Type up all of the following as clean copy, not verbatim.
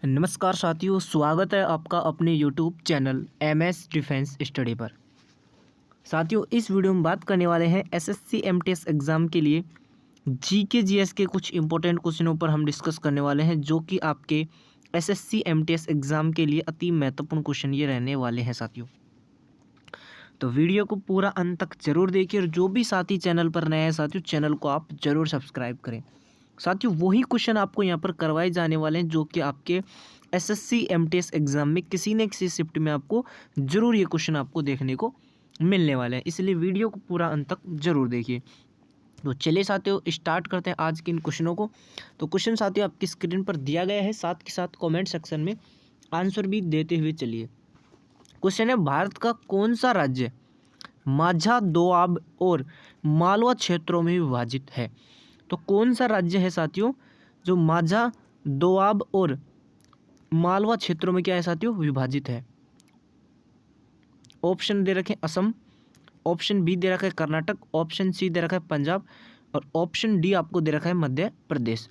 नमस्कार साथियों, स्वागत है आपका अपने YouTube channel MS defence study पर। साथियों, इस वीडियो में बात करने वाले हैं एसएससी एमटीएस एग्ज़ाम के लिए जीके जीएस के कुछ इंपॉर्टेंट क्वेश्चनों पर हम डिस्कस करने वाले हैं, जो कि आपके एसएससी एमटीएस एग्ज़ाम के लिए अति महत्वपूर्ण क्वेश्चन ये रहने वाले हैं साथियों। तो वीडियो को पूरा अंत तक जरूर देखिए, और जो भी साथी चैनल पर नए हैं साथियों, चैनल को आप जरूर सब्सक्राइब करें। साथियों, वही क्वेश्चन आपको यहाँ पर करवाए जाने वाले हैं जो कि आपके एसएससी एमटीएस एग्जाम में किसी न किसी शिफ्ट में आपको जरूर ये क्वेश्चन आपको देखने को मिलने वाले हैं, इसलिए वीडियो को पूरा अंत तक जरूर देखिए। तो चलिए साथियों, स्टार्ट करते हैं आज के इन क्वेश्चनों को। तो क्वेश्चन साथियों आपकी स्क्रीन पर दिया गया है, साथ के साथ कॉमेंट सेक्शन में आंसर भी देते हुए चलिए। क्वेश्चन है, भारत का कौन सा राज्य माझा, दोआब और मालवा क्षेत्रों में विभाजित है? तो कौन सा राज्य है साथियों जो माझा, दोआब और मालवा क्षेत्रों में क्या है साथियों, विभाजित है? ऑप्शन दे रखे असम, ऑप्शन बी दे रखा है कर्नाटक, ऑप्शन सी दे रखा है पंजाब, और ऑप्शन डी आपको दे रखा है मध्य प्रदेश।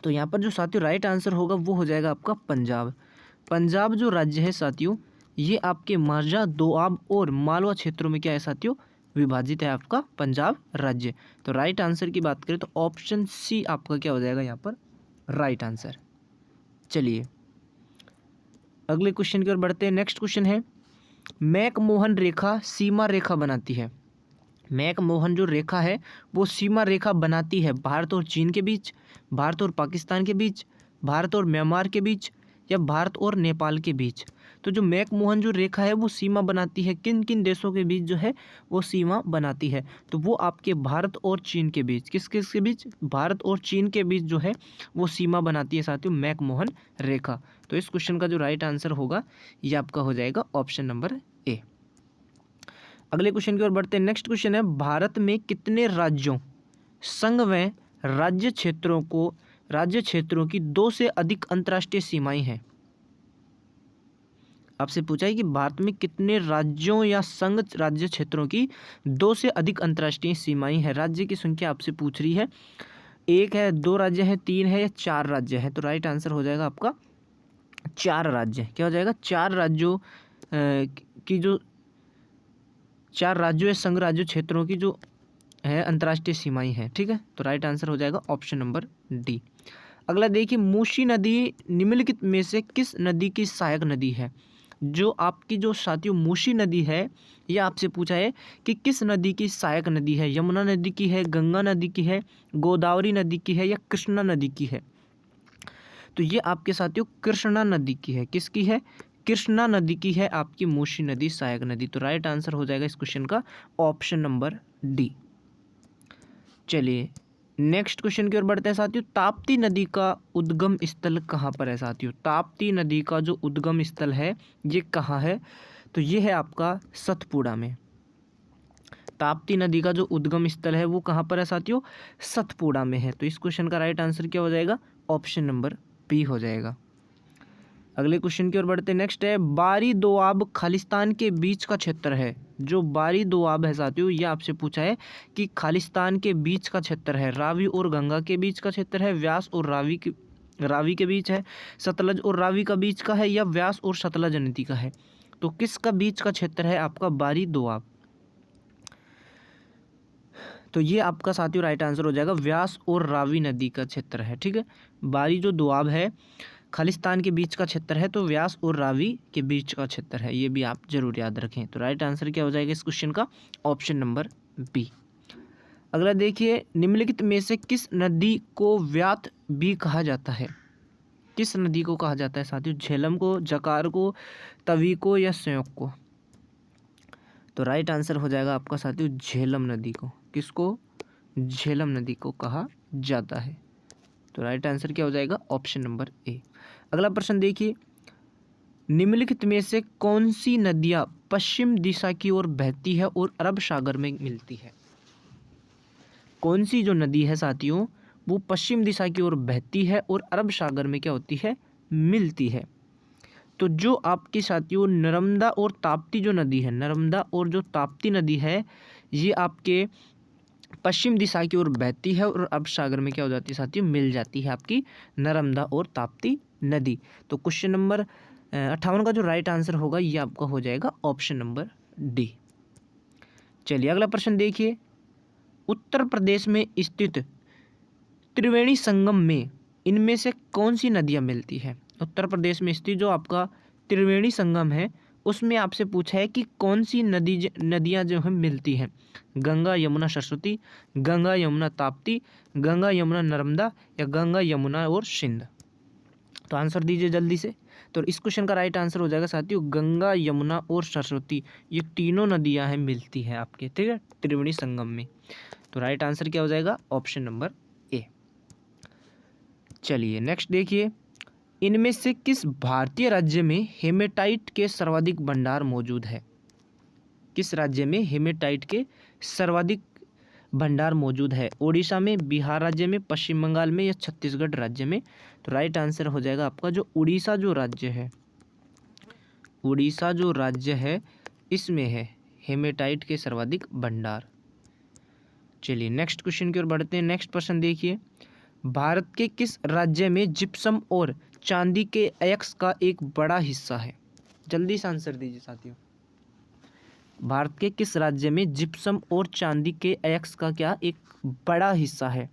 तो यहाँ पर जो साथियों राइट आंसर होगा वो हो जाएगा आपका पंजाब। पंजाब जो राज्य है साथियों, ये आपके माझा, दोआब और मालवा क्षेत्रों में क्या है साथियों, विभाजित है आपका पंजाब राज्य। तो राइट आंसर की बात करें तो ऑप्शन सी आपका क्या हो जाएगा यहाँ पर राइट आंसर। चलिए अगले क्वेश्चन की ओर बढ़ते हैं। नेक्स्ट क्वेश्चन है, मैकमोहन रेखा सीमा रेखा बनाती है। मैकमोहन जो रेखा है वो सीमा रेखा बनाती है भारत और चीन के बीच, भारत और पाकिस्तान के बीच, भारत और म्यांमार के बीच, या भारत और नेपाल के बीच। तो जो मैकमोहन जो रेखा है वो सीमा बनाती है किन किन देशों के बीच जो है वो सीमा बनाती है? तो वो आपके भारत और चीन के बीच, किस किस के बीच? भारत और चीन के बीच जो है वो सीमा बनाती है साथियों मैकमोहन रेखा। तो इस क्वेश्चन का जो राइट आंसर होगा ये आपका हो जाएगा ऑप्शन नंबर ए। अगले क्वेश्चन की ओर बढ़ते हैं। नेक्स्ट क्वेश्चन है, भारत में कितने राज्यों, संघ व राज्य क्षेत्रों की 2 से अधिक अंतर्राष्ट्रीय सीमाएं हैं? आपसे पूछा है कि भारत में कितने राज्यों या संघ राज्य क्षेत्रों की 2 से अधिक अंतर्राष्ट्रीय सीमाएं हैं। राज्य की संख्या आपसे पूछ रही है, 1 है, 2 राज्य है, 3 है या 4 राज्य है? तो राइट आंसर हो जाएगा आपका 4 राज्य। क्या हो जाएगा? 4 राज्यों की जो 4 राज्यों या संघ राज्य क्षेत्रों की जो है अंतर्राष्ट्रीय सीमाएं हैं। ठीक है, तो राइट आंसर हो जाएगा ऑप्शन नंबर डी। अगला देखिए, मूसी नदी निम्नलिखित में से किस नदी की सहायक नदी है? जो आपकी जो साथियों मूसी नदी है, यह आपसे पूछा है कि किस नदी की सहायक नदी है? यमुना नदी की है, गंगा नदी की है, गोदावरी नदी की है, या कृष्णा नदी की है? तो ये आपके साथियों कृष्णा नदी की है। किसकी है? कृष्णा नदी की है आपकी मूसी नदी सहायक नदी। तो राइट आंसर हो जाएगा इस क्वेश्चन का ऑप्शन नंबर डी। चलिए नेक्स्ट क्वेश्चन की ओर बढ़ते हैं साथियों। ताप्ती नदी का उद्गम स्थल कहाँ पर है साथियों? ताप्ती नदी का जो उद्गम स्थल है ये कहाँ है? तो ये है आपका सतपुड़ा में। ताप्ती नदी का जो उद्गम स्थल है वो कहाँ पर है साथियों? सतपुड़ा में है। तो इस क्वेश्चन का राइट आंसर क्या हो जाएगा? ऑप्शन नंबर बी हो जाएगा। अगले क्वेश्चन की ओर बढ़ते हैं। नेक्स्ट है, बारी दोआब खालिस्तान के बीच का क्षेत्र है। जो बारी दोआब है साथियों, ये आपसे पूछा है कि खालिस्तान के बीच का क्षेत्र है, रावी और गंगा के बीच का क्षेत्र है, व्यास और रावी के बीच है, सतलज और रावी का बीच का है, या व्यास और सतलज नदी का है? तो किसका बीच का क्षेत्र है आपका बारी दोआब? तो ये आपका साथियों राइट आंसर हो जाएगा, व्यास और रावी नदी का क्षेत्र है। ठीक है, बारी जो दोआब है खालिस्तान के बीच का क्षेत्र है, तो व्यास और रावी के बीच का क्षेत्र है, ये भी आप जरूर याद रखें। तो राइट आंसर क्या हो जाएगा इस क्वेश्चन का? Option number B. अगला देखिए, निम्नलिखित में से किस नदी को व्यात भी कहा जाता है? किस नदी को कहा जाता है साथियों? झेलम को, जकार को, तवी को, या संयोग को? तो राइट आंसर हो जाएगा आपका साथियों झेलम नदी को। किसको? झेलम नदी को कहा जाता है। तो राइट आंसर क्या हो जाएगा? Option number A. अगला प्रश्न देखिए, निम्नलिखित में से कौन सी नदियां पश्चिम दिशा की ओर बहती है और अरब सागर में मिलती है? कौन सी जो नदी है साथियों वो पश्चिम दिशा की ओर बहती है और अरब सागर में क्या होती है? मिलती है। तो जो आपकी साथियों नर्मदा और ताप्ती जो नदी है, नर्मदा और जो ताप्ती नदी है, ये आपके पश्चिम दिशा की ओर बहती है और अरब सागर में क्या हो जाती है साथियों, मिल जाती है आपकी नर्मदा और ताप्ती नदी। तो क्वेश्चन नंबर 58 का जो राइट आंसर होगा ये आपका हो जाएगा ऑप्शन नंबर डी। चलिए अगला प्रश्न देखिए, उत्तर प्रदेश में स्थित त्रिवेणी संगम में इनमें से कौन सी नदियां मिलती है। उत्तर प्रदेश में स्थित जो आपका त्रिवेणी संगम है उसमें आपसे पूछा है कि कौन सी नदियां जो है मिलती हैं। गंगा यमुना सरस्वती, गंगा यमुना ताप्ती, गंगा यमुना नर्मदा या गंगा यमुना और सिंध। तो आंसर दीजिए जल्दी से। तो इस क्वेश्चन का राइट आंसर हो जाएगा साथियों गंगा यमुना और सरस्वती, ये तीनों नदियां हैं मिलती हैं आपके, ठीक है, त्रिवेणी संगम में। तो राइट आंसर क्या हो जाएगा ऑप्शन नंबर ए। चलिए नेक्स्ट देखिए, इनमें से किस भारतीय राज्य में हेमेटाइट के सर्वाधिक भंडार मौजूद है। किस राज्य में हेमेटाइट के सर्वाधिक भंडार मौजूद है। ओडिशा में, बिहार राज्य में, पश्चिम बंगाल में या छत्तीसगढ़ राज्य में। तो राइट आंसर हो जाएगा आपका जो उड़ीसा जो राज्य है, उड़ीसा जो राज्य है इसमें है हेमेटाइट के सर्वाधिक भंडार। चलिए नेक्स्ट क्वेश्चन की ओर बढ़ते हैं। नेक्स्ट प्रश्न देखिए, भारत के किस राज्य में जिप्सम और चांदी के अयस्क का एक बड़ा हिस्सा है। जल्दी से आंसर दीजिए साथियों। भारत के किस राज्य में जिप्सम और चांदी के अयस्क का क्या एक बड़ा हिस्सा है।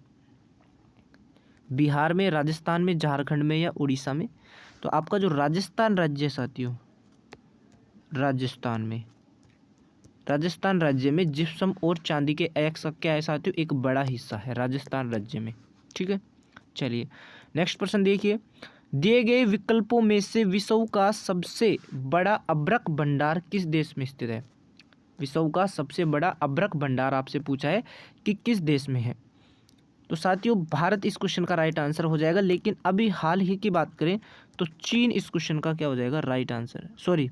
बिहार में, राजस्थान में, झारखंड में या उड़ीसा में। तो आपका जो राजस्थान राज्य है साथियों, राजस्थान में, राजस्थान राज्य में जिप्सम और चांदी के अयस्क का क्या है साथियों एक बड़ा हिस्सा है राजस्थान राज्य में, ठीक है। चलिए नेक्स्ट प्रश्न देखिए, दिए गए विकल्पों में से विश्व का सबसे बड़ा अभ्रक भंडार किस देश में स्थित है। विश्व का सबसे बड़ा अभ्रक भंडार आपसे पूछा है कि किस देश में है। तो साथियों भारत इस क्वेश्चन का राइट आंसर हो जाएगा, लेकिन अभी हाल ही की बात करें तो चीन इस क्वेश्चन का क्या हो जाएगा राइट आंसर। सॉरी,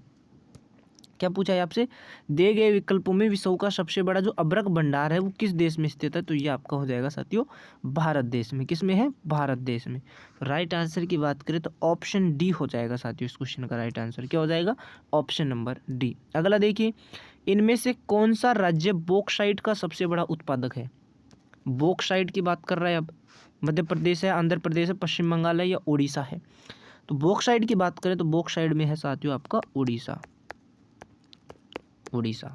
क्या पूछा है आपसे, दिए गए विकल्पों में विश्व का सबसे बड़ा जो अभ्रक भंडार है वो किस देश में स्थित है। तो ये आपका हो जाएगा साथियों भारत देश में। किस में है, भारत देश में। राइट आंसर की बात करें तो ऑप्शन डी हो जाएगा साथियों इस क्वेश्चन का राइट आंसर क्या हो जाएगा ऑप्शन नंबर डी। अगला देखिए, इनमें से कौन सा राज्य बॉक्साइट का सबसे बड़ा उत्पादक है। बॉक्साइट की बात कर रहा है अब, मध्य प्रदेश है, आंध्र प्रदेश है, पश्चिम बंगाल है या उड़ीसा है। तो बॉक्साइट की बात करें तो बॉक्साइट में है साथियों आपका उड़ीसा। उड़ीसा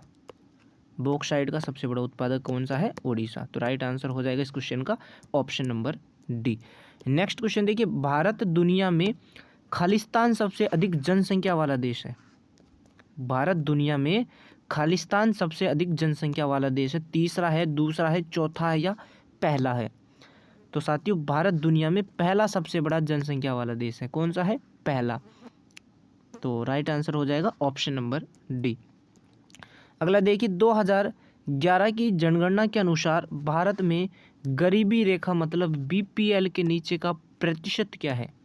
बॉक्साइट का सबसे बड़ा उत्पादक कौन सा है, उड़ीसा। तो राइट आंसर हो जाएगा इस क्वेश्चन का option number D. Next question देखिए, भारत दुनिया में खालिस्तान सबसे अधिक जनसंख्या वाला देश है। भारत दुनिया में खालिस्तान सबसे अधिक जनसंख्या वाला देश है। तीसरा है, दूसरा है, चौथा है या पहला है। तो साथियों भारत दुनिया में पहला सबसे बड़ा जनसंख्या वाला देश है। कौन सा है, पहला। तो राइट आंसर हो जाएगा ऑप्शन नंबर डी। अगला देखिए, 2011 की जनगणना के अनुसार भारत में गरीबी रेखा मतलब बीपीएल के नीचे का प्रतिशत क्या है।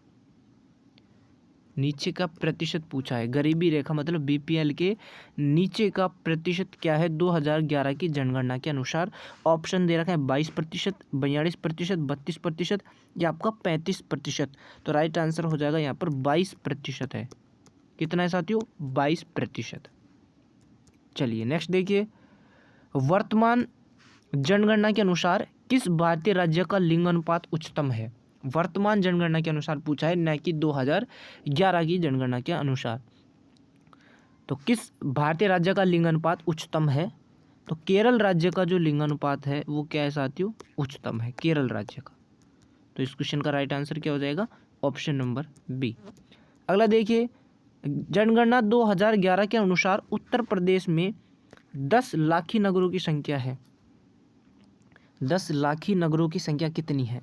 नीचे का प्रतिशत पूछा है, गरीबी रेखा मतलब बीपीएल के नीचे का प्रतिशत क्या है 2011 की जनगणना के अनुसार। ऑप्शन दे रखा है 22%, 42%, 32% या आपका 35%। तो राइट आंसर हो जाएगा यहाँ पर 22% है। कितना है साथियों, 22%। चलिए नेक्स्ट देखिए, वर्तमान जनगणना के अनुसार किस भारतीय राज्य का लिंग अनुपात उच्चतम है। वर्तमान जनगणना के अनुसार पूछा है, न कि 2011 की जनगणना के अनुसार। तो किस भारतीय राज्य का लिंग अनुपात उच्चतम है। तो केरल राज्य का जो लिंग अनुपात है वो क्या है साथियों, उच्चतम है केरल राज्य का। तो इस क्वेश्चन का राइट आंसर क्या हो जाएगा ऑप्शन नंबर बी। अगला देखिए, जनगणना 2011 के अनुसार उत्तर प्रदेश में 10 लाखी नगरों की संख्या है। 10 लाखी नगरों की संख्या कितनी है।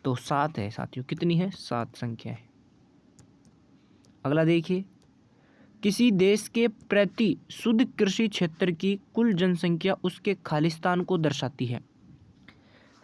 तो 7 है साथियों। कितनी है, 7 संख्या है। अगला देखिए, किसी देश के प्रति शुद्ध कृषि क्षेत्र की कुल जनसंख्या उसके खालिस्तान को दर्शाती है।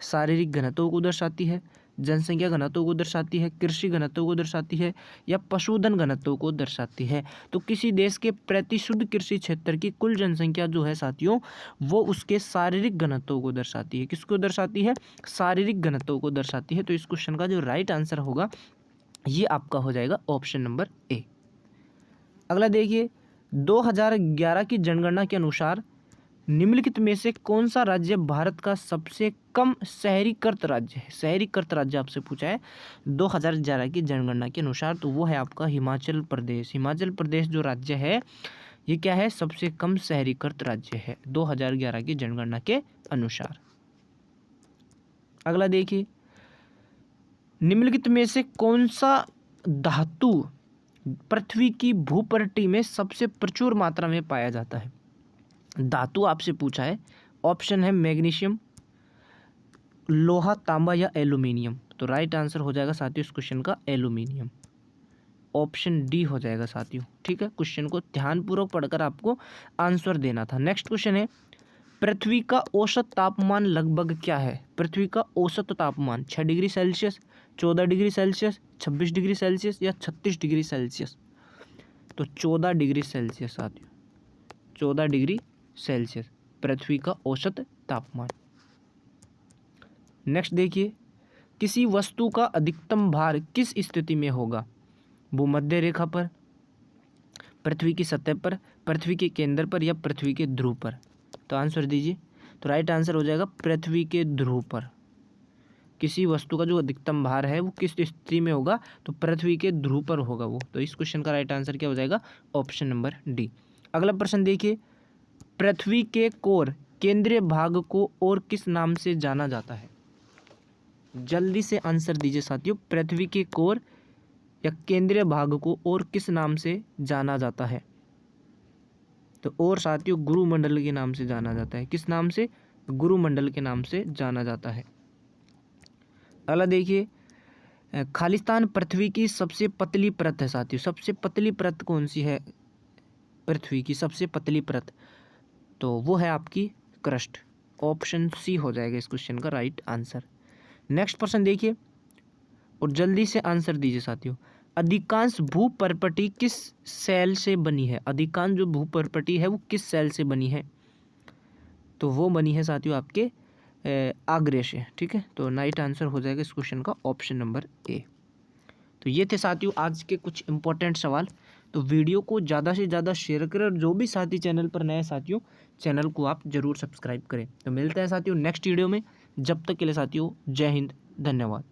शारीरिक घनत्व को दर्शाती है, जनसंख्या घनत्व को दर्शाती है, कृषि घनत्व को दर्शाती है या पशुधन घनत्व को दर्शाती है। तो किसी देश के प्रति शुद्ध कृषि क्षेत्र की कुल जनसंख्या जो है साथियों वो उसके शारीरिक घनत्व को दर्शाती है। किसको दर्शाती है, शारीरिक घनत्व को दर्शाती है। तो इस क्वेश्चन का जो राइट आंसर होगा ये आपका हो जाएगा ऑप्शन नंबर ए। अगला देखिए, 2011 की जनगणना के अनुसार निम्नलिखित में से कौन सा राज्य भारत का सबसे कम शहरीकृत राज्य है? शहरीकृत राज्य आपसे पूछा है 2011 की जनगणना के अनुसार, तो वो है आपका हिमाचल प्रदेश। हिमाचल प्रदेश जो राज्य है ये क्या है? सबसे कम शहरीकृत राज्य है 2011 की जनगणना के अनुसार। अगला देखिए, निम्नलिखित में से कौन सा धातु पृथ्वी की भूपटल में सबसे प्रचुर मात्रा में पाया जाता है? धातु आपसे पूछा है, ऑप्शन है मैग्नीशियम, लोहा, तांबा या एल्यूमिनियम। तो राइट आंसर हो जाएगा साथियों इस क्वेश्चन का एल्यूमिनियम, ऑप्शन डी हो जाएगा साथियों। ठीक है, क्वेश्चन को ध्यानपूर्वक पढ़कर आपको आंसर देना था। नेक्स्ट क्वेश्चन है, पृथ्वी का औसत तापमान लगभग क्या है? पृथ्वी का औसत तापमान 6 degree Celsius, 14 degree Celsius, 26 degree Celsius या 36 डिग्री सेल्सियस? तो 14 डिग्री सेल्सियस साथियों, 14 डिग्री सेल्सियस पृथ्वी का औसत तापमान। नेक्स्ट देखिए, किसी वस्तु का अधिकतम भार किस स्थिति में होगा? भूमध्य रेखा पर, पृथ्वी की सतह पर, पृथ्वी के केंद्र पर या पृथ्वी के ध्रुव पर? तो आंसर दीजिए। तो राइट आंसर हो जाएगा पृथ्वी के ध्रुव पर। किसी वस्तु का जो अधिकतम भार है वो किस स्थिति में होगा? तो पृथ्वी के ध्रुव पर होगा वो। तो इस क्वेश्चन का राइट आंसर क्या हो जाएगा? Option number D. अगला प्रश्न देखिए, पृथ्वी के कोर केंद्रीय भाग को और किस नाम से जाना जाता है? जल्दी से आंसर दीजिए साथियों, पृथ्वी के कोर या केंद्रीय भाग को और किस नाम से जाना जाता है? तो और साथियों गुरुमंडल के नाम से जाना जाता है। किस नाम से? गुरुमंडल के नाम से जाना जाता है। अगला देखिए, खालिस्तान पृथ्वी की सबसे पतली परत है साथियों। सबसे पतली परत कौन सी है पृथ्वी की? सबसे पतली परत तो वो है आपकी क्रस्ट, ऑप्शन सी हो जाएगा इस क्वेश्चन का राइट आंसर। नेक्स्ट प्रश्न देखिए और जल्दी से आंसर दीजिए साथियों, अधिकांश भूपर्पटी किस सेल से बनी है? अधिकांश जो भूपर्पटी है वो किस सेल से बनी है? तो वो बनी है साथियों आपके आग्नेय से। ठीक है, तो राइट आंसर हो जाएगा इस क्वेश्चन का ऑप्शन नंबर ए। तो ये थे साथियों आज के कुछ इंपॉर्टेंट सवाल। तो वीडियो को ज़्यादा से ज़्यादा शेयर करें और जो भी साथी चैनल पर नए साथियों, चैनल को आप ज़रूर सब्सक्राइब करें। तो मिलते हैं साथियों नेक्स्ट वीडियो में, जब तक के लिए साथियों जय हिंद, धन्यवाद।